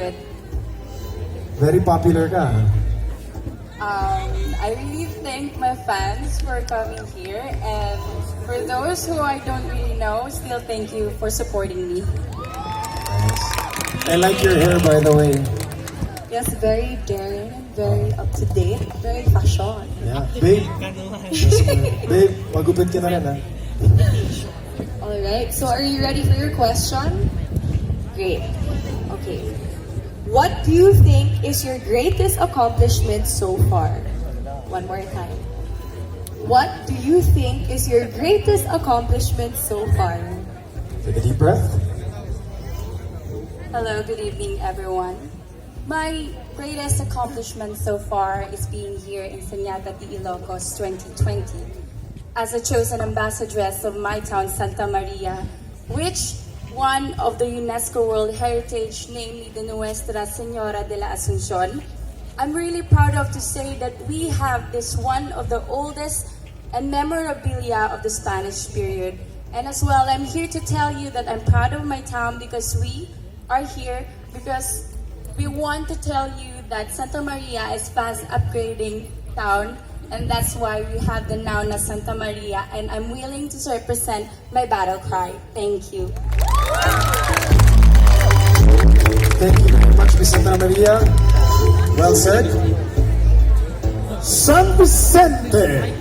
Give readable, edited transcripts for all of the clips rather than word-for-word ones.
favorite. Very popular ka. I really thank my fans for coming here, and for those who I don't really know, still thank you for supporting me. Nice. I like your hair, by the way. Yes, very daring, very up to date, very fashion. Yeah. Babe. Babe, magupit ka na rin, ha? Alright, so are you ready for your question? Great. Okay. What do you think is your greatest accomplishment so far? One more time. What do you think is your greatest accomplishment so far? Take a deep breath. Hello, good evening everyone. My greatest accomplishment so far is being here in SANIATA Ti Ilocos 2020 as a chosen ambassadress of my town, Santa Maria, which one of the UNESCO World Heritage, namely the Nuestra Señora de la Asunción. I'm really proud of to say that we have this one of the oldest and memorabilia of the Spanish period. And as well, I'm here to tell you that I'm proud of my town because we are here because we want to tell you that Santa Maria is fast upgrading town, and that's why we have the now na Santa Maria, and I'm willing to represent my battle cry. Thank you. Thank you very much, Miss Santa Maria. Well said. San Vicente.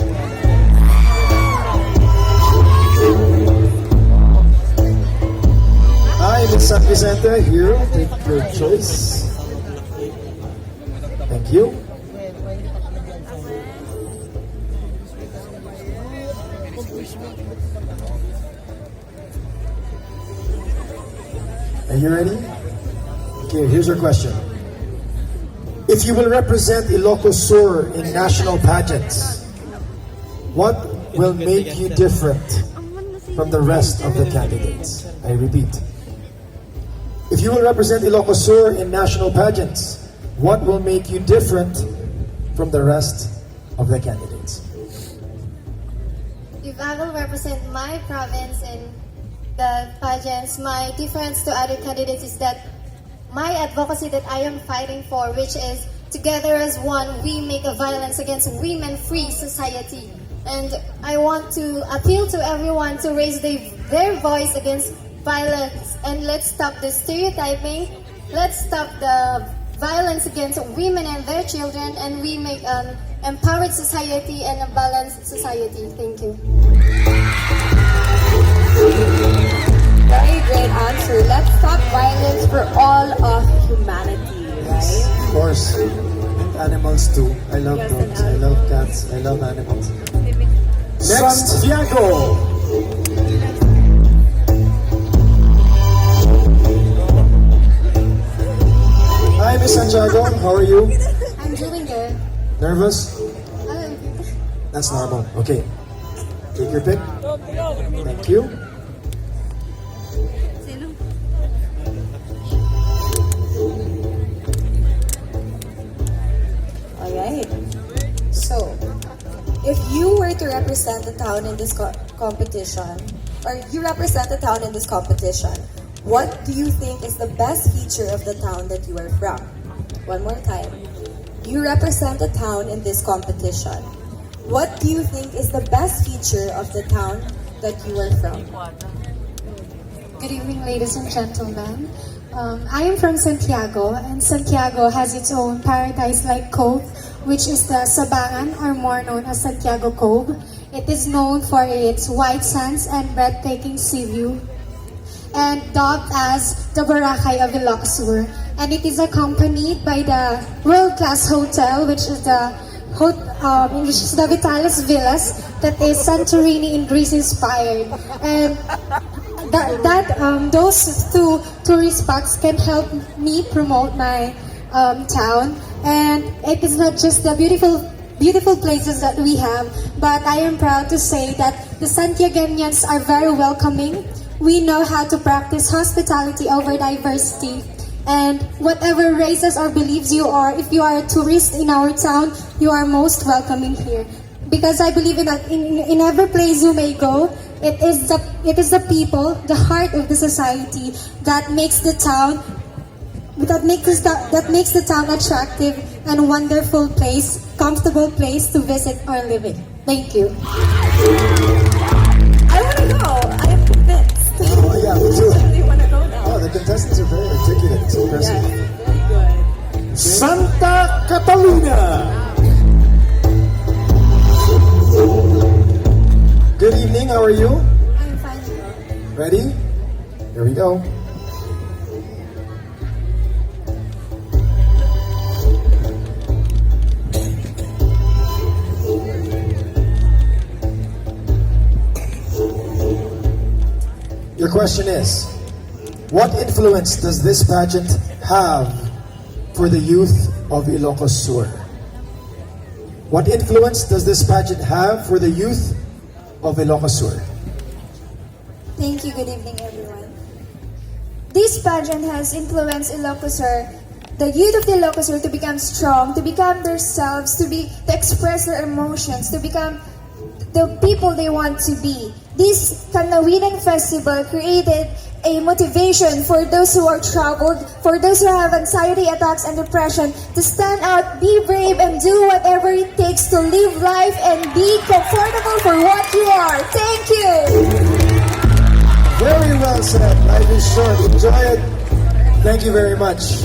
Hi, Miss San Vicente. Here, take your choice. Thank you. Are you ready? Okay, here's your question. If you will represent Ilocos Sur in national pageants, what will make you different from the rest of the candidates? I repeat. If you will represent Ilocos Sur in national pageants, what will make you different from the rest of the candidates? If I will represent my province in the pageants, my difference to other candidates is that my advocacy that I am fighting for, which is together as one, we make a violence against women-free society. And I want to appeal to everyone to raise their voice against violence, and let's stop the stereotyping, let's stop the violence against women and their children, and we make an empowered society and a balanced society. Thank you. Very great answer. Let's stop violence for all of humanity, Yes, right? of course. And animals too. I love Yes, dogs, and I love cats, I love animals. Next, Santiago. Hi, Miss Santiago. How are you? I'm doing good. Nervous? Um, That's normal. Okay. Take your pick. Thank you. Alright. So, if you were to represent the town in this competition, or you represent the town in this competition, what do you think is the best feature of the town that you are from? One more time. You represent the town in this competition. What do you think is the best feature of the town that you are from? Good evening, ladies and gentlemen. I am from Santiago, and Santiago has its own paradise-like cove, which is the Sabangan, or more known as Santiago Cove. It is known for its white sands and breathtaking sea view, and dubbed as the Boracay of Ilocos. And it is accompanied by the world-class hotel, which is the Vitalis Villas, that is Santorini in Greece inspired. And those two tourist spots can help me promote my town. And it is not just the beautiful places that we have, but I am proud to say that the Santiagueñans are very welcoming. We know how to practice hospitality over diversity. And whatever races or beliefs you are, if you are a tourist in our town, you are most welcoming here. Because I believe in every place you may go, it is the people, the heart of the society, that makes the town that makes the town attractive and wonderful place, comfortable place to visit or live in. Thank you. I want to go. I'm convinced. Oh, yeah, me too. I really want to go now. Oh, the contestants are very articulate. It's impressive. Yes, very good. Santa Catalina. Good evening, how are you? I'm fine. Ready? Here we go. Your question is, what influence does this pageant have for the youth of Ilocos Sur? What influence does this pageant have for the youth of Ilocos Sur? Thank you. Good evening, everyone. This pageant has influenced Ilocos, the youth of the Ilocos, to become strong, to become themselves, to express their emotions, to become the people they want to be. This Kannawidan festival created a motivation for those who are troubled, for those who have anxiety attacks and depression, to stand out, be brave, and do whatever it takes to live life and be comfortable for what you are. Thank you. Very well said. Life is short. Enjoy it. Thank you very much.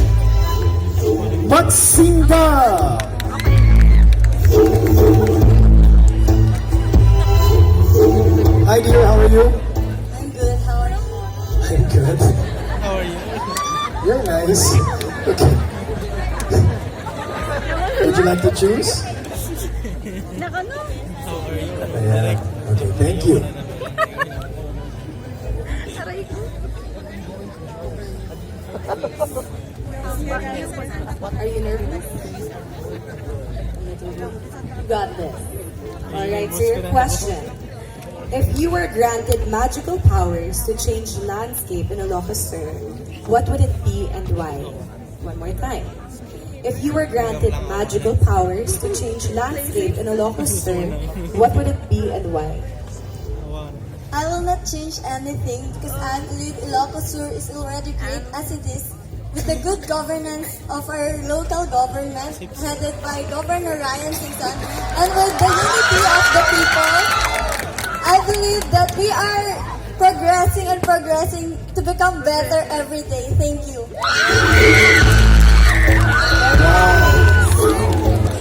Matsinga. Hi dear, how are you? I'm good. How are you? I'm good. How are you? You're nice. Okay. Would you like to choose? How are you? Yeah. Okay, thank you. Are you nervous? You got this. Alright, so your question. If you were granted magical powers to change the landscape in Ilocos Sur, what would it be and why? One more time. If you were granted magical powers to change landscape in Ilocos Sur, what would it be and why? I will not change anything because I believe Ilocos Sur is already great as it is. With the good governance of our local government headed by Governor Ryan Singson and with the unity of the people, I believe that we are progressing to become better every day. Thank you.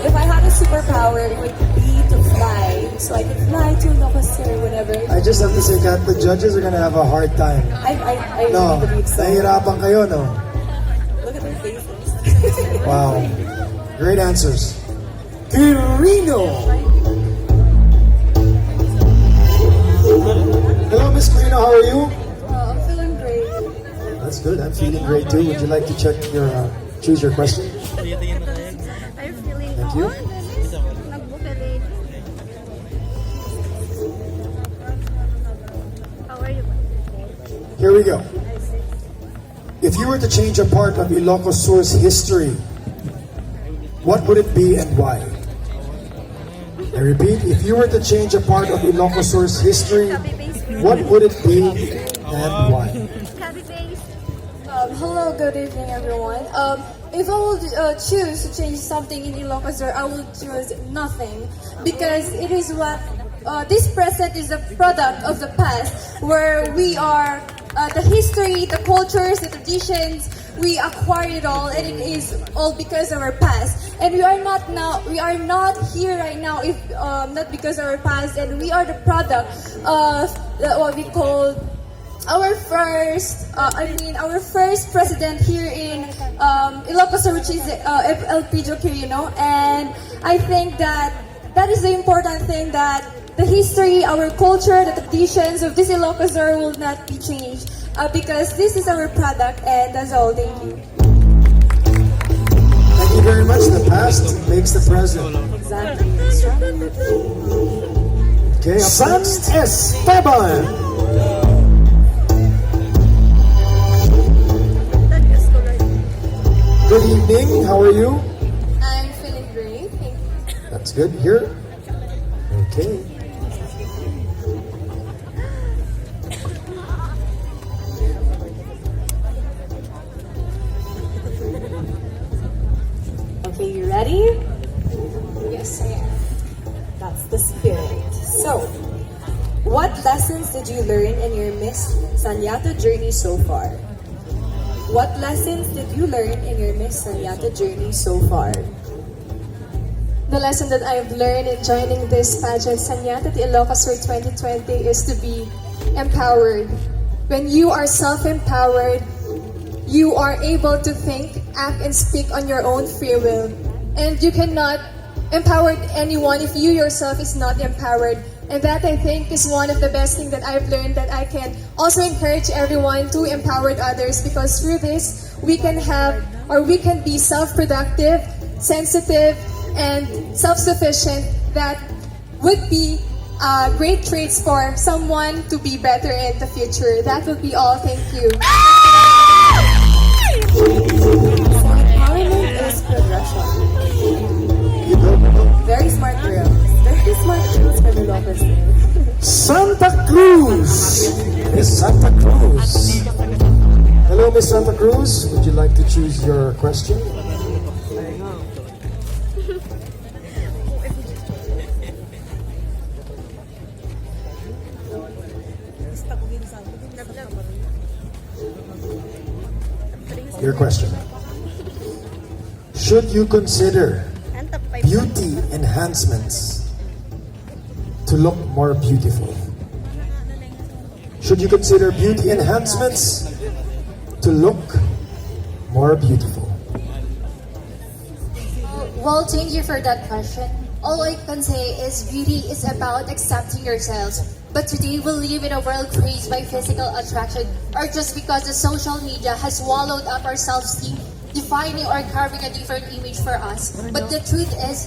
If I had a superpower, it would be to fly. So I could fly to Ilocos Sur whenever. I just have to say, Kat, the judges are gonna have a hard time. I No, really believe so. nahihirapan kayo, no? Look at their faces. Wow. Great answers. Quirino. Hello, Miss Quirino, how are you? I'm feeling great. That's good. I'm feeling great too. Would you like to check your choose your question? I'm feeling Thank you. How are you? Here we go. If you were to change a part of Ilocos Sur's history, what would it be and why? I repeat, if you were to change a part of Ilocos Sur's history, what would it be and why? Hello, good evening, everyone. If I would choose to change something in Ilocos, I would choose nothing because it is what this present is a product of the past, where we are the history, the cultures, the traditions. We acquired it all, and it is all because of our past. And we are not here right now if not because of our past. And we are the product of what we call our first president here in Ilocos, which is LP Quirino. And I think that is the important thing, that the history, our culture, the traditions of this Ilocos will not be changed because this is our product, and that's all. Thank you. Thank you very much. The past makes the present. Exactly. Okay, up San next. Esteban. Good evening. How are you? I'm feeling great. Thank you. That's good. Here. Okay. ready? Yes, I am. That's the spirit. So, what lessons did you learn in your Miss Saniata journey so far? What lessons did you learn in your Miss Saniata journey so far? The lesson that I've learned in joining this pageant, SANIATA TI YLOCOS for 2020, is to be empowered. When you are self-empowered, you are able to think, act, and speak on your own free will. And you cannot empower anyone if you yourself is not empowered. And that, I think, is one of the best things that I've learned, that I can also encourage everyone to empower others, because through this, we can be self-productive, sensitive, and self-sufficient. That would be great traits for someone to be better in the future. That would be all. Thank you. Empowerment is progression. Very smart girls. Very smart girls from Ilocos. Santa Cruz. Miss Santa Cruz. Hello, Miss Santa Cruz. Would you like to choose your question? Your question. Should you consider beauty enhancements to look more beautiful? Should you consider beauty enhancements to look more beautiful? Well, thank you for that question. All I can say is beauty is about accepting yourselves. But today we live in a world crazed by physical attraction, or just because the social media has swallowed up our self-esteem, defining or carving a different image for us. But the truth is,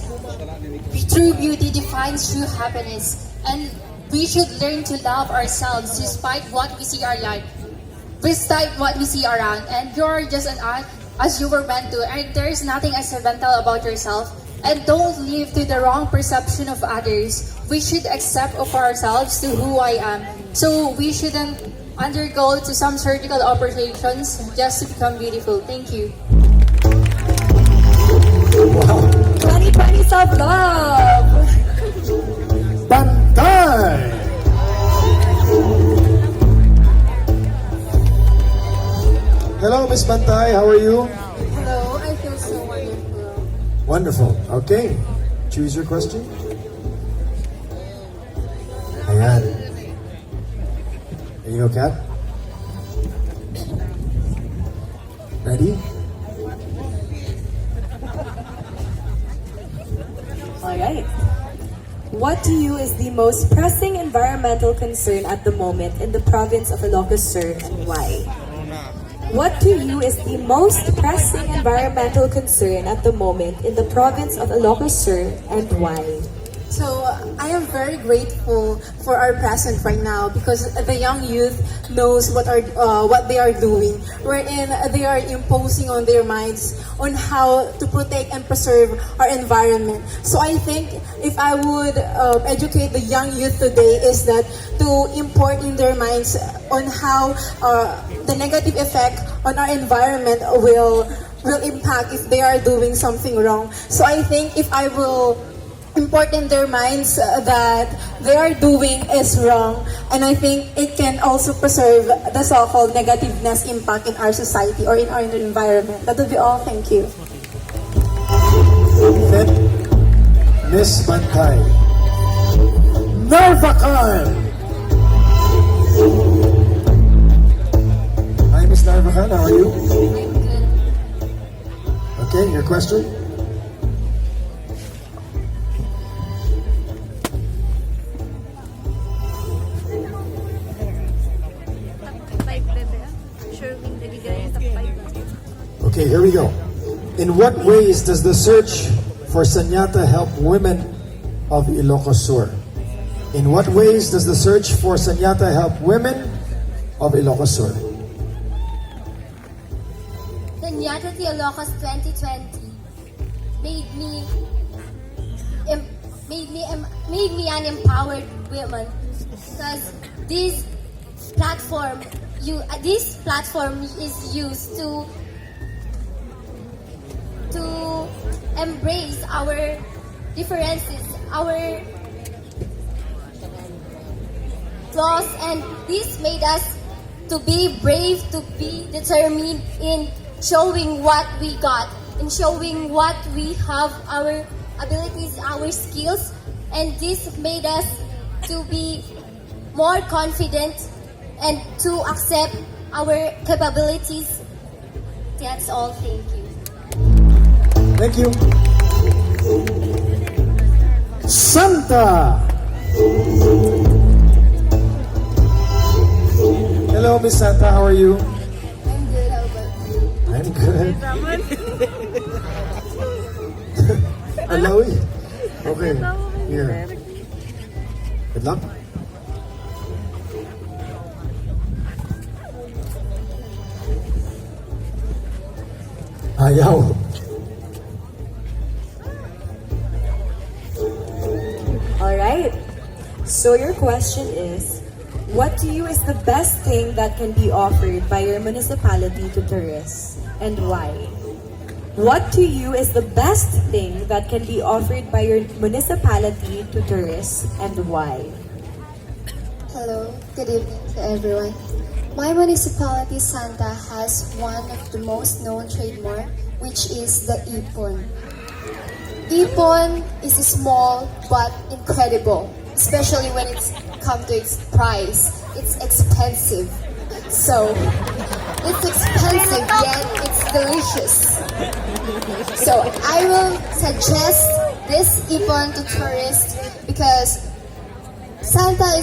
true beauty defines true happiness. And we should learn to love ourselves despite what we see around. Despite what we see around. And you're just an art as you were meant to. And there's nothing accidental about yourself. And don't live to the wrong perception of others. We should accept of ourselves to who I am. So we shouldn't undergo to some surgical operations just to become beautiful. Thank you. Wow. 2020 self-love! Bantay. Hello, Miss Bantay. How are you? Hello, I feel so wonderful. Wonderful. Okay. Choose your question. Ayan. There you go, Kat. Ready? Alright. What to you is the most pressing environmental concern at the moment in the province of Ilocos, sir, and why? What to you is the most pressing environmental concern at the moment in the province of Ilocos, sir, and why? So I am very grateful for our present right now, because the young youth knows what they are doing, wherein they are imposing on their minds on how to protect and preserve our environment. So I think if I would educate the young youth today, is that to import in their minds on how the negative effect on our environment will impact if they are doing something wrong. So I think if I will import in their minds that they are doing is wrong, and I think it can also preserve the so-called negativeness impact in our society or in our environment. That will be all. Thank you. Then, Miss Bantay. Narvacan. Hi, Miss Narvacan. How are you? Okay, your question? Okay, here we go. In what ways does the search for Saniata help women of Ilocos Sur? In what ways does the search for Saniata help women of Ilocos Sur? SANIATA TI YLOCOS 2020 made me an empowered woman, because this platform is used to embrace our differences, our flaws, and this made us to be brave, to be determined in showing what we got, in showing what we have, our abilities, our skills, and this made us to be more confident and to accept our capabilities. That's all. Thank you. Thank you. Santa. Hello, Miss Santa. How are you? I'm good. How about you? I'm good. Hello. Okay. Here. Good luck. Ayaw. Alright. So your question is, what to you is the best thing that can be offered by your municipality to tourists, and why? What to you is the best thing that can be offered by your municipality to tourists, and why? Hello, good evening to everyone. My municipality, Santa, has one of the most known trademark, which is the ipon. Ipon is small but incredible, especially when it's come to its price. It's expensive. So, it's expensive yet it's delicious. So, I will suggest this ipon to tourists because Santa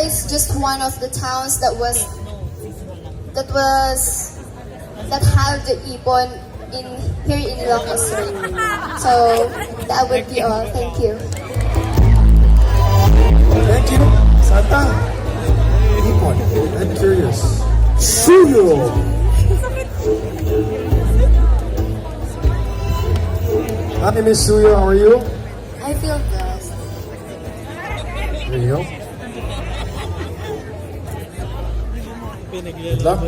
is just one of the towns that have the ipon here in Ilocos. So that would be all. Thank you. Thank you, Santa. Ipon. I'm curious. Suyo. Hi, Miss Suyo. How are you? I feel blessed. There you go. Good luck.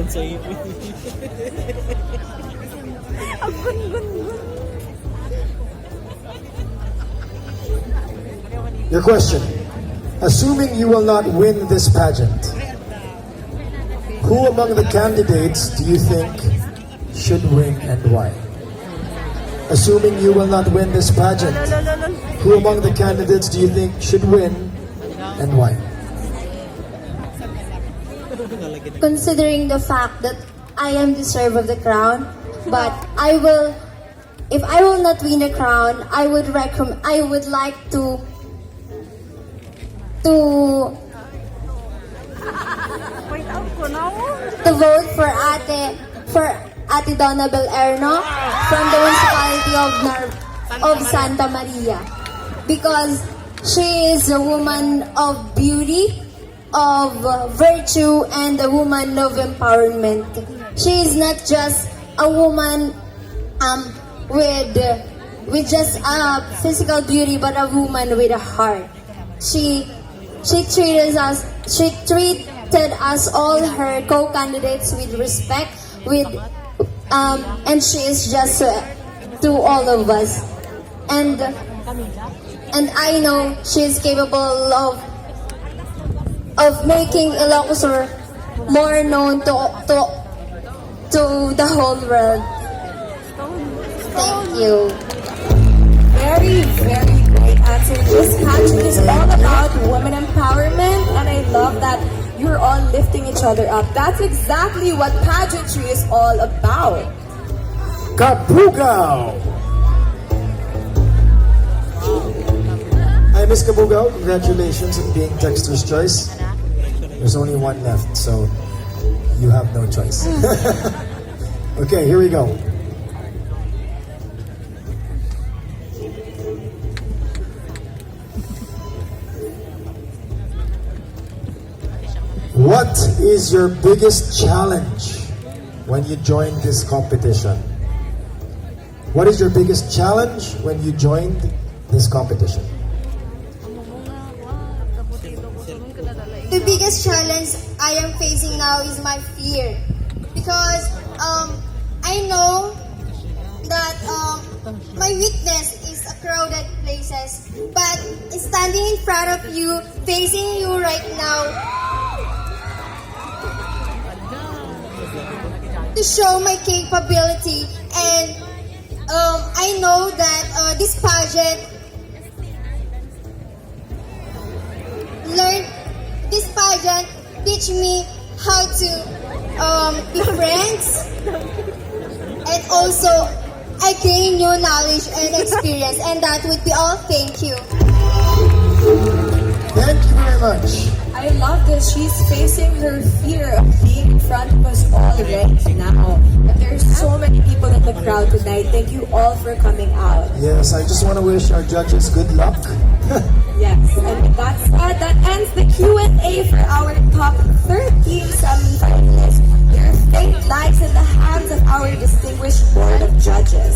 Your question. Assuming you will not win this pageant, who among the candidates do you think should win and why? Assuming you will not win this pageant, who among the candidates do you think should win and why? Considering the fact that I am deserved of the crown, but if I will not win the crown, I would like to vote for Ate Donna Belerno from the municipality of Santa Maria, because she is a woman of beauty, of virtue, and a woman of empowerment. She is not just a woman with just a physical beauty, but a woman with a heart. She treated us all her co-candidates with respect, and she is just to all of us. And I know she is capable of making Ilocos more known to the whole world. Thank you. Very, very great answer. This pageant is all about women empowerment, and I love that you're all lifting each other up. That's exactly what pageantry is all about. Kabugao. Hi, Miss Kabugao. Congratulations on being Texter's Choice. There's only one left, so you have no choice. Okay, here we go. What is your biggest challenge when you joined this competition? What is your biggest challenge when you joined this competition? The biggest challenge I am facing now is my fear, because I know that Yes, but standing in front of you, facing you right now, to show my capability, and I know that this pageant teach me how to be friends, and also I gain new knowledge and experience, and that would be all. Thank you. Thank you very much. I love this. She's facing her fear of being in front of us all right now. But there's so many people in the crowd tonight. Thank you all for coming out. Yes, I just want to wish our judges good luck. Yes, and with that said, that ends the Q&A for our top 13 semi-finalists. Their fate lies in the hands of our distinguished board of judges.